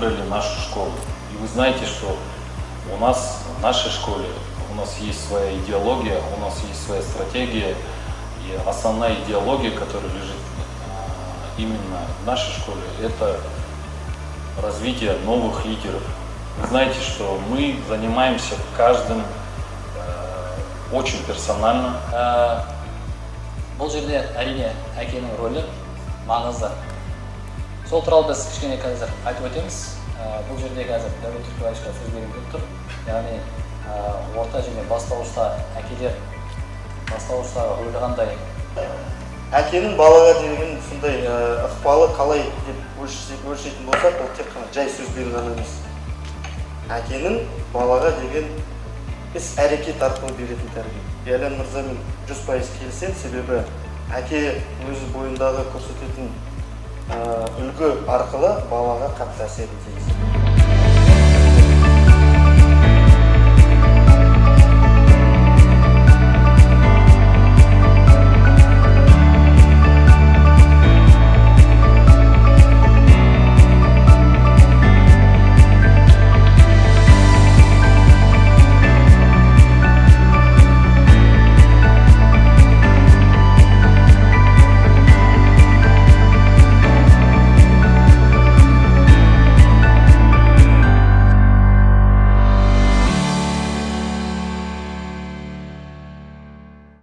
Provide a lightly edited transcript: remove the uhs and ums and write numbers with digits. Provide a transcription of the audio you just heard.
выбрали нашу школу. И вы знаете, что у нас в нашей школе у нас есть своя идеология, у нас есть своя стратегия. И основная идеология, которая лежит именно в нашей школе, это развитие новых лидеров. Вы знаете, что мы занимаемся каждым очень персонально. Бұл жерде әрине әкенің рөлі маңызды. Сол туралы біз кішкене қазір айтып өтеміз. Бұл жерде қазір Дәулет Түркібаевичқа сөз беріп тұр. Яғни орта және бастауышта әкелер бастауыштағы рөлі қандай? Әкенің балаға деген сондай ықпалы қалай деп өлшейтін болсақ, ол тек қана жай сөзбен ғана емес. Әкенің балаға деген іс-әрекет арқылы беретін тәрбие. Әлен мырзамен 100% келісем, себебі әке өзі бойындағы көрсететін үлгі арқылы балаға қатты әсерін тигізеді.